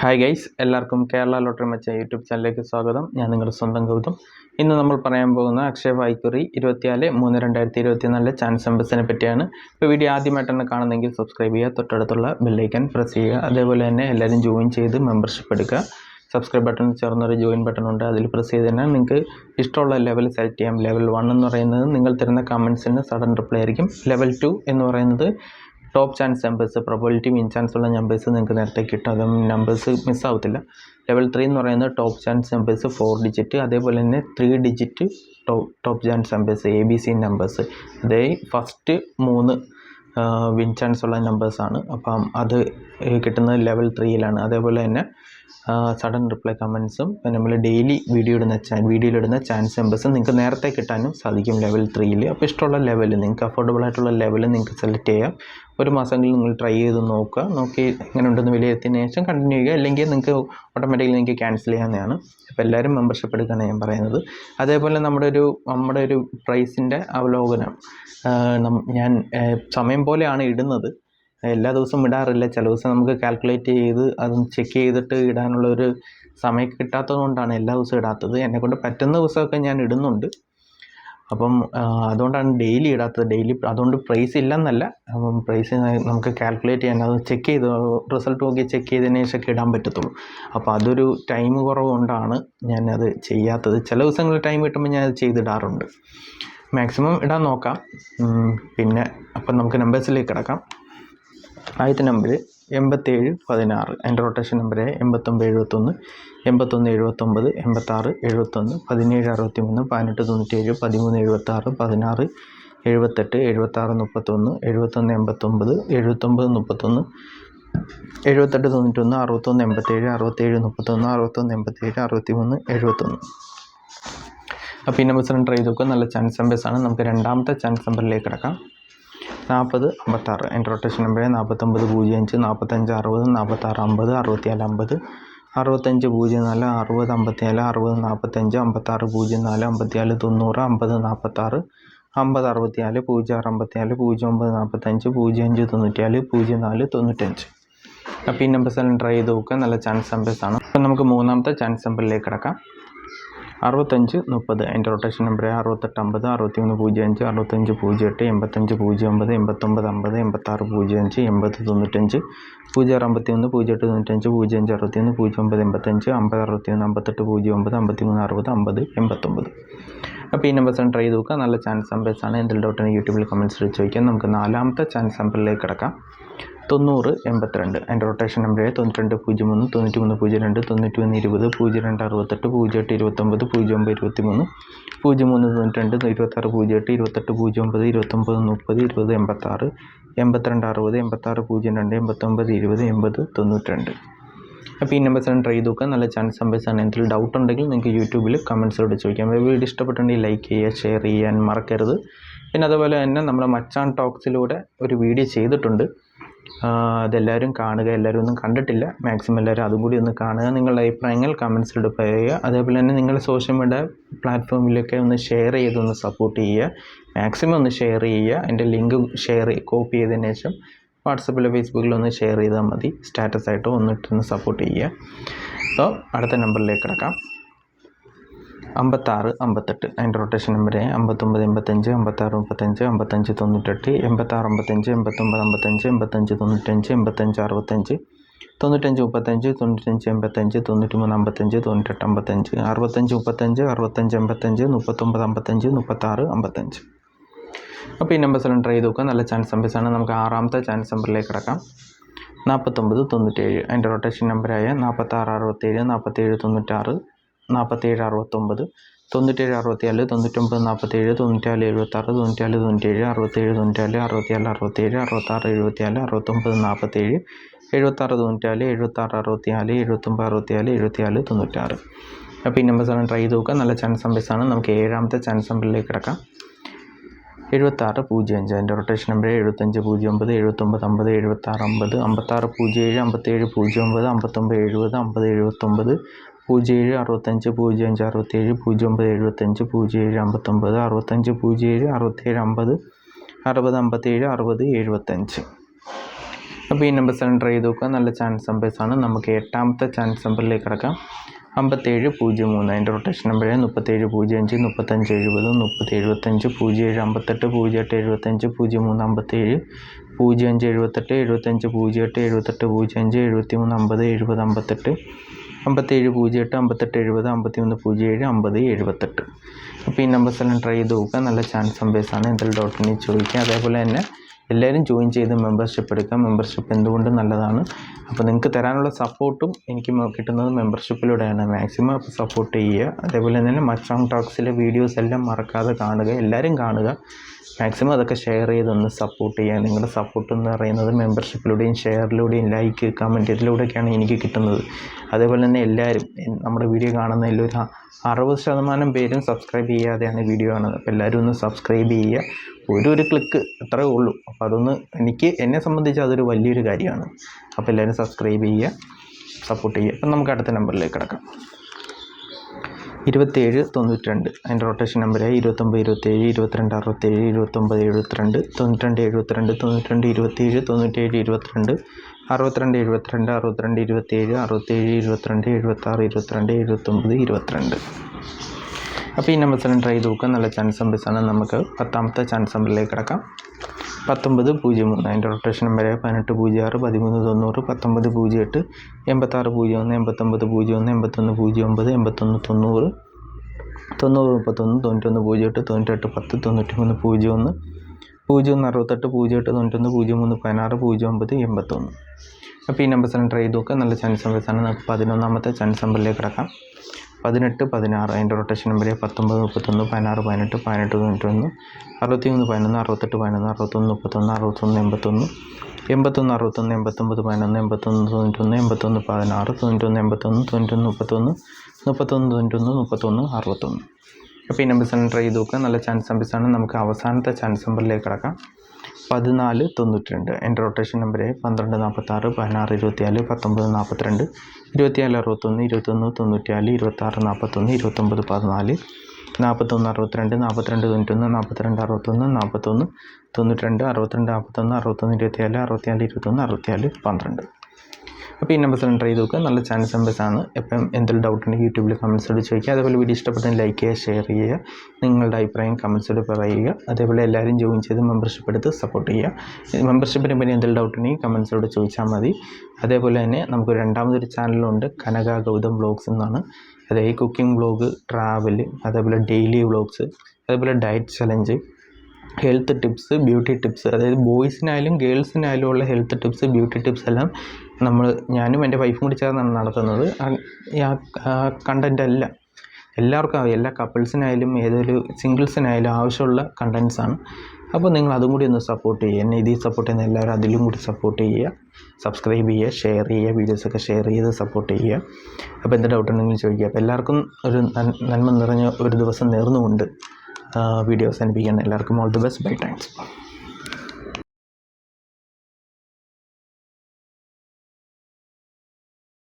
Hi guys, എല്ലാവർക്കും Kerala lottery മച്ച YouTube ചാനലിലേക്ക് സ്വാഗതം. ഞാൻ നിങ്ങളുടെ സ്വന്തം ഗൗതം. ഇന്ന് നമ്മൾ പറയാൻ പോകുന്ന അക്ഷയ വായ്ക്കുറി 24/3/2024 ചാൻസ് നമ്പേഴ്സിനെ പറ്റിയാണ്. ഇപ്പോൾ വീഡിയോ ആദ്യമായിട്ടാണ് കാണുന്നതെങ്കിൽ സബ്സ്ക്രൈബ് ചെയ്യുക, തൊട്ടടുത്തുള്ള ബെല്ലൈക്കൻ പ്രസ് ചെയ്യുക. അതേപോലെ തന്നെ എല്ലാവരും ജോയിൻ ചെയ്ത് മെമ്പർഷിപ്പ് എടുക്കുക. സബ്സ്ക്രൈബ് ബട്ടൺ ചേർന്നൊരു ജോയിൻ ബട്ടൺ ഉണ്ട്, അതിൽ പ്രസ് ചെയ്ത് തന്നെ നിങ്ങൾക്ക് ഇഷ്ടമുള്ള ലെവൽ സെലക്ട് ചെയ്യാം. ലെവൽ 1 എന്ന് പറയുന്നത് നിങ്ങൾ തരുന്ന കമൻസിന് സഡൻ റിപ്ലൈ ആയിരിക്കും. ലെവൽ 2 എന്ന് പറയുന്നത് top chance numbers, probability win chance ഉള്ള നമ്പേഴ്സ് നിങ്ങൾക്ക് നേരത്തെ കിട്ടും, അതും നമ്പേഴ്സ് മിസ്സാവത്തില്ല. ലെവൽ 3 എന്ന് പറയുന്നത് ടോപ്പ് ചാൻസ് നമ്പേഴ്സ് 4 ഡിജിറ്റ്, അതേപോലെ തന്നെ 3 digit top chance numbers ABC numbers. അതേ ഫസ്റ്റ് 3 വിൻ ചാൻസ് ഉള്ള നമ്പേഴ്സാണ്. അപ്പം അത് കിട്ടുന്നത് ലെവൽ 3യിലാണ്. അതേപോലെ തന്നെ സഡൻ റിപ്ലൈ കമൻസും നമ്മൾ ഡെയിലി വീഡിയോയിലിടുന്ന ചാൻസ് നമ്പേഴ്സും നിങ്ങൾക്ക് നേരത്തെ കിട്ടാനും സാധിക്കും ലെവൽ 3യിൽ. അപ്പോൾ ഇഷ്ടമുള്ള ലെവൽ, നിങ്ങൾക്ക് അഫോർഡബിൾ ആയിട്ടുള്ള ലെവൽ നിങ്ങൾക്ക് സെലക്ട് ചെയ്യാം. ഒരു മാസമെങ്കിലും നിങ്ങൾ ട്രൈ ചെയ്ത് നോക്കി എങ്ങനെ ഉണ്ടെന്ന് വിലയിരുത്തിയതിന് ശേഷം കണ്ടിന്യൂ ചെയ്യുക. അല്ലെങ്കിൽ നിങ്ങൾക്ക് ഓട്ടോമാറ്റിക്കലി നിങ്ങൾക്ക് ക്യാൻസൽ ചെയ്യാവുന്നതാണ്. അപ്പോൾ എല്ലാവരും മെമ്പർഷിപ്പ് എടുക്കാനാണ് ഞാൻ പറയുന്നത്. അതേപോലെ നമ്മുടെ ഒരു പ്രൈസിൻ്റെ അവലോകനം ഞാൻ സമയം പോലെയാണ് ഇടുന്നത്. എല്ലാ ദിവസവും ഇടാറില്ല. ചില ദിവസം നമുക്ക് കാൽക്കുലേറ്റ് ചെയ്ത് അതൊന്ന് ചെക്ക് ചെയ്തിട്ട് ഇടാനുള്ളൊരു സമയം കിട്ടാത്തത് കൊണ്ടാണ് എല്ലാ ദിവസവും ഇടാത്തത്. എന്നെക്കൊണ്ട് പറ്റുന്ന ദിവസമൊക്കെ ഞാൻ ഇടുന്നുണ്ട്. അപ്പം അതുകൊണ്ടാണ് ഡെയിലി ഇടാത്തത്. അതുകൊണ്ട് പ്രൈസ് ഇല്ലെന്നല്ല, അപ്പം പ്രൈസ് നമുക്ക് കാൽക്കുലേറ്റ് ചെയ്യാൻ, അത് ചെക്ക് ചെയ്ത് റിസൾട്ട് നോക്കി ചെക്ക് ചെയ്തതിന് ശേഷമൊക്കെ ഇടാൻ പറ്റത്തുള്ളൂ. അപ്പോൾ അതൊരു ടൈം കുറവ് കൊണ്ടാണ് ഞാനത് ചെയ്യാത്തത്. ചില ദിവസങ്ങളിൽ ടൈം കിട്ടുമ്പോൾ ഞാൻ അത് ചെയ്തിടാറുണ്ട്. മാക്സിമം ഇടാൻ നോക്കാം. പിന്നെ അപ്പം നമുക്ക് നമ്പേഴ്സിലേക്ക് കിടക്കാം. ആദ്യത്തെ നമ്പർ 8716, അതിൻ്റെ റൊട്ടേഷൻ നമ്പർ 8971, 8179, 8671, 1763, 1897, 1376, 1678, 7631, 7189, 7931, 7891, 6187, 6731, 6187, 63, 71. അപ്പോൾ ഈ നമ്പേഴ്സ് ട്രൈ ചെയ്ത് നോക്കുക. നല്ല ചാൻസ് നമ്പേഴ്സാണ്. നമുക്ക് രണ്ടാമത്തെ ചാൻസ് നമ്പറിലേക്ക് കിടക്കാം. 4056, അതിൻ്റെ റൊട്ടേഷൻ നമ്പർ 4905, 4560, 4650, 6450, 6504, 6054, 6045, 5604, 5490, 5046, 5064, 0654, 0945, 0594, 0495. അപ്പോൾ ഈ നമ്പേഴ്സ് എല്ലാം ട്രൈ ചെയ്ത് നോക്കുക. നല്ല ചാൻസ് നമ്പേഴ്സാണ്. അപ്പോൾ നമുക്ക് മൂന്നാമത്തെ ചാൻസ് നമ്പറിലേക്ക് കിടക്കാം. 6530, അതിൻ്റെ റൊട്ടേഷൻ നമ്പർ 6850, 6105, 6508, 8509, 8950, 8605, 8095, 0651, 0895, 0561, 0985, 5061, 5809, 5360, 5089. അപ്പോൾ ഈ നമ്പേഴ്സാണ് ട്രൈ ചെയ്ത് നോക്കുക. നല്ല ചാൻസ് നമ്പേഴ്സാണ്. എന്തെങ്കിലും ഡൗട്ടിന് യൂട്യൂബിൽ കമൻറ്റ്സ് ചോദിക്കാം. നമുക്ക് നാലാമത്തെ ചാൻസ് നമ്പറിലേക്ക് കിടക്കാം. 9082, അതിൻ്റെ റൊട്ടേഷൻ നമ്പർ 9203, 9302, 9120, 0268, 0829, 0923, 0392, 2608, 2809, 2930, 2086, 8260, 8602, 8920, 8092. അപ്പോൾ ഈ നമ്പേഴ്സാണ് ട്രൈ ചെയ്ത് നോക്കുക. നല്ല ചാൻസ് നമ്പേഴ്സാണ്. എന്തെങ്കിലും ഡൗട്ട് ഉണ്ടെങ്കിൽ നിങ്ങൾക്ക് യൂട്യൂബിൽ കമൻറ്റ്സിലൂടെ ചോദിക്കാം. വീഡിയോ ഇഷ്ടപ്പെട്ടുണ്ടെങ്കിൽ ലൈക്ക് ചെയ്യുക, ഷെയർ ചെയ്യാൻ മറക്കരുത്. പിന്നെ അതുപോലെ തന്നെ നമ്മുടെ മച്ചാൻ ടോക്സിലൂടെ ഒരു വീഡിയോ ചെയ്തിട്ടുണ്ട്. അതെല്ലാവരും കാണുക. എല്ലാവരും ഒന്നും കണ്ടിട്ടില്ല, മാക്സിമം എല്ലാവരും അതും കൂടി ഒന്ന് കാണുക. നിങ്ങളുടെ അഭിപ്രായങ്ങൾ കമൻസിലൂടെ പറയുക. അതേപോലെ തന്നെ നിങ്ങളുടെ സോഷ്യൽ മീഡിയ പ്ലാറ്റ്ഫോമിലൊക്കെ ഒന്ന് ഷെയർ ചെയ്തൊന്ന് സപ്പോർട്ട് ചെയ്യുക. മാക്സിമം ഒന്ന് ഷെയർ ചെയ്യുക. എൻ്റെ ലിങ്ക് കോപ്പി ചെയ്തതിന് ശേഷം വാട്സപ്പിലോ ഫേസ്ബുക്കിലോ ഒന്ന് ഷെയർ ചെയ്താൽ മതി. സ്റ്റാറ്റസ് ആയിട്ടോ ഒന്നിട്ടൊന്ന് സപ്പോർട്ട് ചെയ്യുക. അപ്പോൾ അടുത്ത നമ്പറിലേക്ക് കിടക്കാം. 5658, അതിൻ്റെ റൊട്ടേഷൻ നമ്പർ 5985, 5635, 5598, 8655, 8955, 8595, 8565, 9535, 9585, 9355, 9855, 6535, 6585, 3955, 3655. അപ്പോൾ ഈ നമ്പേഴ്സെല്ലാം ട്രൈ ചെയ്ത് നോക്കുക. നല്ല ചാൻസ് നമ്പേഴ്സാണ്. നമുക്ക് ആറാമത്തെ ചാൻസ് നമ്പറിലേക്ക് കിടക്കാം. 4997, അതിൻ്റെ റൊട്ടേഷൻ നമ്പറായ 4667, 4796, 4769, 9764, 9947, 9476, 9497, 6794, 6467, 6674, 6947, 7694, 7664, 7964, 7496. അപ്പോൾ ഈ നമ്പേഴ്സാണ് ട്രൈ ചെയ്ത് നോക്കുക. നല്ല ചാൻസ് നമ്പേഴ്സാണ്. നമുക്ക് ഏഴാമത്തെ ചാൻസ് നമ്പറിലേക്ക് കിടക്കാം. 7605, അതിൻ്റെ റൊട്ടേഷൻ നമ്പർ 7509, 7950, 7650, 5607, 5709, 5970, 5079, 0765, 0567, 0975, 0759, 6507, 6750, 6057, 6075. അപ്പോൾ ഈ നമ്പേഴ്സ് എൻ്റർ ചെയ്ത് നോക്കുക. നല്ല ചാൻസ് നമ്പേഴ്സാണ്. നമുക്ക് 8ാമത്തെ ചാൻസ് നമ്പറിലേക്ക് കിടക്കാം. 5703 അതിൻ്റെ റൊട്ടേഷൻ നമ്പർ 3705 35 70 30 75 07 58 08 75 03 57 05 78 75 08 78 05 73 50 70 58 57 08 58 70 53 07 50 78. അപ്പോൾ ഈ നമ്പേഴ്സ് എല്ലാം ട്രൈ ചെയ്ത് നോക്കുക. നല്ല ചാൻസ് നമ്പേഴ്സാണ്. എന്തെങ്കിലും ഡൗട്ടിന് ചോദിക്കുക. അതേപോലെ തന്നെ എല്ലാവരും ജോയിൻ ചെയ്ത് മെമ്പർഷിപ്പ് എടുക്കുക. മെമ്പർഷിപ്പ് എന്തുകൊണ്ടും നല്ലതാണ്. അപ്പോൾ നിങ്ങൾക്ക് തരാനുള്ള സപ്പോർട്ടും എനിക്ക് കിട്ടുന്നത് മെമ്പർഷിപ്പിലൂടെയാണ്. മാക്സിമം അപ്പോൾ സപ്പോർട്ട് ചെയ്യുക. അതേപോലെ തന്നെ മച്ചാങ് ടോക്സിലെ വീഡിയോസ് എല്ലാം മറക്കാതെ കാണുക. എല്ലാവരും കാണുക. മാക്സിമം അതൊക്കെ ഷെയർ ചെയ്തൊന്ന് സപ്പോർട്ട് ചെയ്യുക. നിങ്ങളുടെ സപ്പോർട്ട് എന്ന് പറയുന്നത് മെമ്പർഷിപ്പിലൂടെയും ഷെയറിലൂടെയും ലൈക്ക് കമൻറ്റ് ഇതിലൂടെയൊക്കെയാണ് എനിക്ക് കിട്ടുന്നത്. അതേപോലെ തന്നെ എല്ലാവരും നമ്മുടെ വീഡിയോ കാണുന്നതിൽ ഒരു 60% പേരും സബ്സ്ക്രൈബ് ചെയ്യാതെയാണ് വീഡിയോ കാണുന്നത്. അപ്പോൾ എല്ലാവരും ഒന്ന് സബ്സ്ക്രൈബ് ചെയ്യുക. ഒരു ക്ലിക്ക് അത്രയേ ഉള്ളൂ. അപ്പോൾ അതൊന്ന് എന്നെ സംബന്ധിച്ച് അതൊരു വലിയൊരു കാര്യമാണ്. അപ്പോൾ എല്ലാവരും സബ്സ്ക്രൈബ് ചെയ്യുക, സപ്പോർട്ട് ചെയ്യുക. അപ്പം നമുക്ക് അടുത്ത നമ്പറിലേക്ക് കിടക്കാം. 2792 അതിൻ്റെ റൊട്ടേഷൻ നമ്പറായി 29 27 22 67 29 72 92 72 92 27 97 22 62 72 62 27 67 22 76 22 79 22. അപ്പോൾ ഈ നമ്പേഴ്സ് എല്ലാം ട്രൈ ചെയ്ത് നോക്കുക. നല്ല ചാൻസ് നമ്പേഴ്സാണ്. നമുക്ക് 10ാമത്തെ ചാൻസ് നമ്പറിലേക്ക് കിടക്കാം. 1903 അതിൻ്റെ റൊട്ടേഷൻ നമ്പർ 1806 1390 1908 8601 8901 8109 81 90 90 31 91 08 98 10 93 01 01 68 08 91 03 16 09 81. അപ്പോൾ ഈ നമ്പേഴ്സ് എല്ലാം ട്രൈ ചെയ്ത് നോക്കുക. നല്ല ചാൻസ് നമ്പേഴ്സാണ്. നമുക്ക് 11ാമത്തെ ചാൻസ് നമ്പറിലേക്ക് കിടക്കാം. 18 16 അതിൻ്റെ റൊട്ടേഷൻ നമ്പർ 19 31 16 18 18 91 63 11 68 11 61 31 61 81 81 61 89 11 81 91 81 16 91 81 91 31 31 91 31 61. അപ്പോൾ ഈ നമ്പേഴ്സ് എല്ലാം ട്രൈ ചെയ്ത് നോക്കുക. നല്ല ചാൻസ് നമ്പേഴ്സാണ്. നമുക്ക് അവസാനത്തെ ചാൻസ് നമ്പറിലേക്ക് കിടക്കാം. 1492 എൻ്റെ റൊട്ടേഷൻ നമ്പർ 12 46 16 24 19 42 24 61 21 94 26 41 29 14 41 62 42 91 42 61 41 92 62 41 61 24 64 21 64 12. അപ്പോൾ ഈ നമ്പേഴ്സ് എല്ലാം ട്രൈ ചെയ്ത് നോക്കുക. നല്ല ചാൻസ് നമ്പേഴ്സാണ്. എപ്പം എന്തെങ്കിലും ഡൗട്ട് ഉണ്ടെങ്കിൽ യൂട്യൂബിൽ കമൻസോട് ചോദിക്കുക. അതേപോലെ വീഡിയോ ഇഷ്ടപ്പെട്ടെങ്കിൽ ലൈക്ക് ചെയ്യുക, ഷെയർ ചെയ്യുക, നിങ്ങളുടെ അഭിപ്രായം കമൻസോട് പറയുക. അതേപോലെ എല്ലാവരും ജോയിൻ ചെയ്ത് മെമ്പർഷിപ്പ് എടുത്ത് സപ്പോർട്ട് ചെയ്യുക. മെമ്പർഷിപ്പിനെ പറ്റി എന്തെങ്കിലും ഡൗട്ട് ഉണ്ടെങ്കിൽ കമൻസോട് ചോദിച്ചാൽ മതി. അതേപോലെ തന്നെ നമുക്ക് രണ്ടാമതൊരു ചാനലുണ്ട്, കനക ഗൗതം വ്ളോഗ്സ് എന്നാണ്. അതായത് കുക്കിംഗ് വ്ളോഗ്, ട്രാവൽ, അതേപോലെ ഡെയിലി വ്ളോഗ്സ്, അതേപോലെ diet challenge, health tips, beauty tips, അതായത് ബോയ്സിനായാലും ഗേൾസിനായാലും ഉള്ള ഹെൽത്ത് ടിപ്സ്, ബ്യൂട്ടി ടിപ്സ് എല്ലാം ഞാനും എൻ്റെ വൈഫും കൂടി ചേർന്നാണ് നടത്തുന്നത്. കണ്ടൻ്റ് എല്ലാം എല്ലാവർക്കും എല്ലാ കപ്പിൾസിനായാലും ഏതൊരു സിംഗിൾസിനായാലും ആവശ്യമുള്ള കണ്ടൻസാണ്. അപ്പോൾ നിങ്ങൾ അതും കൂടി ഒന്ന് സപ്പോർട്ട് ചെയ്യുക. എന്നെ ഇതിൽ സപ്പോർട്ട് ചെയ്യുന്ന എല്ലാവരും അതിലും കൂടി സപ്പോർട്ട് ചെയ്യുക, സബ്സ്ക്രൈബ് ചെയ്യുക, ഷെയർ ചെയ്യുക, വീഡിയോസൊക്കെ ഷെയർ ചെയ്ത് സപ്പോർട്ട് ചെയ്യുക. അപ്പോൾ എന്ത് ഡൗട്ട് ഉണ്ടെങ്കിലും ചോദിക്കുക. അപ്പോൾ എല്ലാവർക്കും ഒരു നന്മ നിറഞ്ഞ ഒരു ദിവസം നേർന്നുകൊണ്ട് വീഡിയോ അവസാനിപ്പിക്കുകയാണ്. എല്ലാവർക്കും all the best. Bye. Thanks.